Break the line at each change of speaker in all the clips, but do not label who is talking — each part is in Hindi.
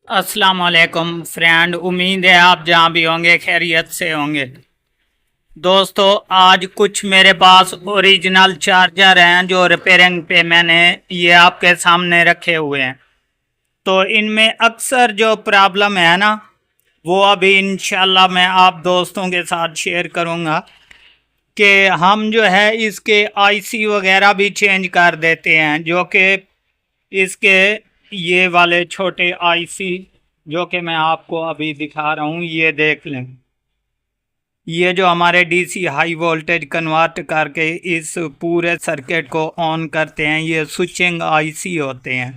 अस्सलाम वालेकुम फ्रेंड, उम्मीद है आप जहाँ भी होंगे खैरियत से होंगे। दोस्तों, आज कुछ मेरे पास ओरिजिनल चार्जर हैं जो रिपेयरिंग पे मैंने ये आपके सामने रखे हुए हैं। तो इनमें अक्सर जो प्रॉब्लम है ना, वो अभी इंशाल्लाह मैं आप दोस्तों के साथ शेयर करूँगा कि हम जो है इसके आईसी वगैरह भी चेंज कर देते हैं, जो कि इसके ये वाले छोटे आईसी जो कि मैं आपको अभी दिखा रहा हूँ, ये देख लें। ये जो हमारे डीसी हाई वोल्टेज कन्वर्ट करके इस पूरे सर्किट को ऑन करते हैं, ये स्विचिंग आईसी होते हैं।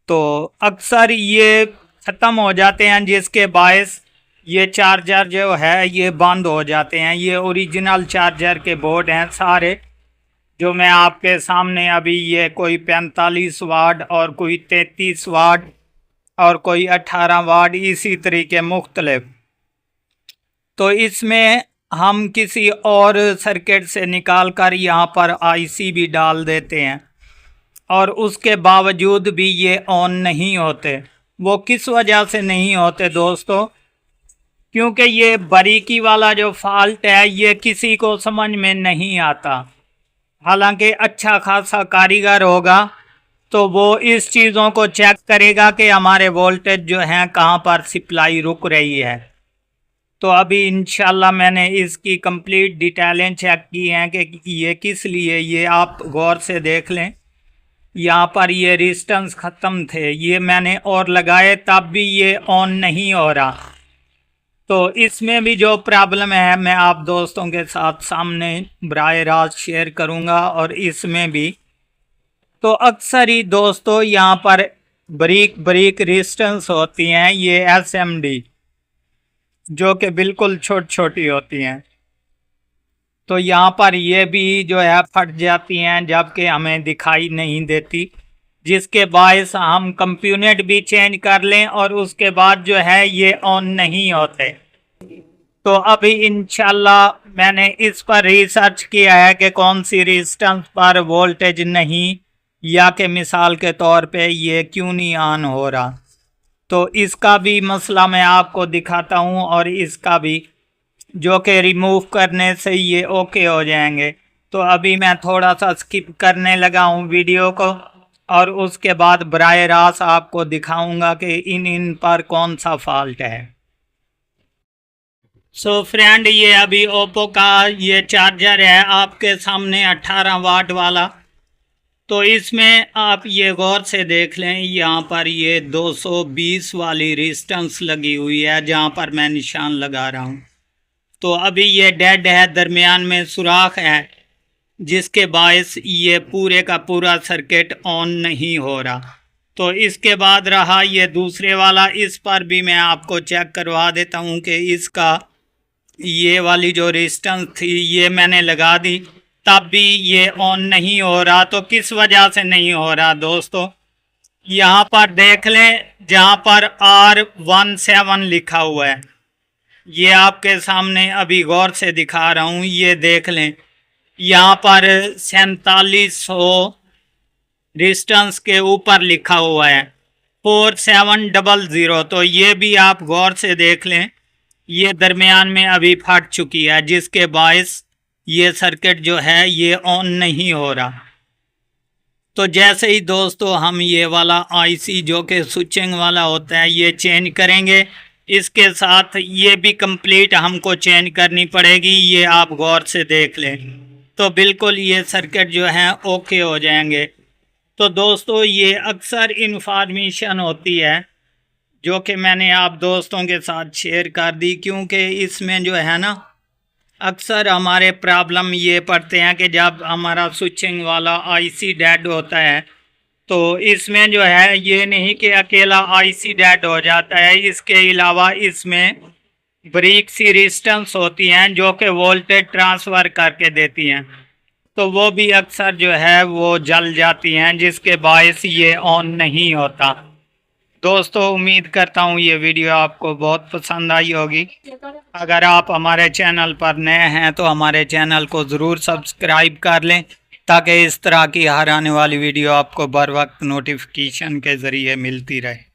तो अक्सर ये ख़त्म हो जाते हैं, जिसके बायस ये चार्जर जो है ये बंद हो जाते हैं। ये ओरिजिनल चार्जर के बोर्ड हैं सारे, जो मैं आपके सामने अभी ये कोई 45 वाट और कोई 33 वाट और कोई 18 वाट, इसी तरीके मुख्तलिफ। तो इसमें हम किसी और सर्किट से निकाल कर यहाँ पर आईसी भी डाल देते हैं और उसके बावजूद भी ये ऑन नहीं होते। वो किस वजह से नहीं होते दोस्तों? क्योंकि ये बारीकी वाला जो फॉल्ट है ये किसी को समझ में नहीं आता। हालांकि अच्छा खासा कारीगर होगा तो वो इस चीज़ों को चेक करेगा कि हमारे वोल्टेज जो हैं कहाँ पर सप्लाई रुक रही है। तो अभी इंशाल्लाह मैंने इसकी कंप्लीट डिटेलें चेक की हैं कि ये किस लिए, ये आप गौर से देख लें। यहाँ पर ये रेजिस्टेंस ख़त्म थे, ये मैंने और लगाए तब भी ये ऑन नहीं हो रहा। तो इसमें भी जो प्रॉब्लम है मैं आप दोस्तों के साथ सामने बराह रास्त शेयर करूँगा। और इसमें भी तो अक्सर ही दोस्तों यहाँ पर बारीक बारीक रेजिस्टेंस होती हैं, ये एसएमडी जो कि बिल्कुल छोटी होती हैं। तो यहाँ पर ये भी जो है फट जाती हैं, जबकि हमें दिखाई नहीं देती, जिसके बायस हम कंपोनेंट भी चेंज कर लें और उसके बाद जो है ये ऑन नहीं होते। तो अभी इंशाल्लाह मैंने इस पर रिसर्च किया है कि कौन सी रेजिस्टेंस पर वोल्टेज नहीं, या कि मिसाल के तौर पे ये क्यों नहीं ऑन हो रहा। तो इसका भी मसला मैं आपको दिखाता हूँ और इसका भी, जो कि रिमूव करने से ये ओके हो जाएंगे। तो अभी मैं थोड़ा सा स्किप करने लगा हूँ वीडियो को और उसके बाद बराह रास्त आपको दिखाऊंगा कि इन पर कौन सा फॉल्ट है। सो फ्रेंड, ये अभी ओप्पो का ये चार्जर है आपके सामने 18 वाट वाला। तो इसमें आप ये गौर से देख लें, यहाँ पर ये 220 वाली रेजिस्टेंस लगी हुई है जहाँ पर मैं निशान लगा रहा हूँ। तो अभी ये डेड है, दरमियान में सुराख है, जिसके बायस ये पूरे का पूरा सर्किट ऑन नहीं हो रहा। तो इसके बाद रहा ये दूसरे वाला, इस पर भी मैं आपको चेक करवा देता हूँ कि इसका ये वाली जो रेजिस्टेंस थी ये मैंने लगा दी, तब भी ये ऑन नहीं हो रहा। तो किस वजह से नहीं हो रहा दोस्तों? यहाँ पर देख लें, जहाँ पर R17 लिखा हुआ है, ये आपके सामने अभी गौर से दिखा रहा हूँ, ये देख लें। यहाँ पर 4700 रेजिस्टेंस के ऊपर लिखा हुआ है 4700। तो ये भी आप गौर से देख लें, ये दरमियान में अभी फट चुकी है, जिसके बायस ये सर्किट जो है ये ऑन नहीं हो रहा। तो जैसे ही दोस्तों हम ये वाला आईसी जो कि स्विचिंग वाला होता है ये चेंज करेंगे, इसके साथ ये भी कंप्लीट हमको चेंज करनी पड़ेगी, ये आप गौर से देख लें। तो बिल्कुल ये सर्किट जो है ओके हो जाएंगे। तो दोस्तों, ये अक्सर इन्फॉर्मेशन होती है जो कि मैंने आप दोस्तों के साथ शेयर कर दी, क्योंकि इसमें जो है ना अक्सर हमारे प्रॉब्लम ये पड़ते हैं कि जब हमारा स्विचिंग वाला आईसी डेड होता है, तो इसमें जो है ये नहीं कि अकेला आईसी डेड हो जाता है, इसके अलावा इसमें बारीक सी रेजिस्टेंस होती हैं जो कि वोल्टेज ट्रांसफ़र करके देती हैं। तो वो भी अक्सर जो है वो जल जाती हैं, जिसके बायस ये ऑन नहीं होता। दोस्तों, उम्मीद करता हूँ ये वीडियो आपको बहुत पसंद आई होगी। अगर आप हमारे चैनल पर नए हैं तो हमारे चैनल को ज़रूर सब्सक्राइब कर लें, ताकि इस तरह की हर आने वाली वीडियो आपको बर वक्त नोटिफिकेशन के ज़रिए मिलती रहे।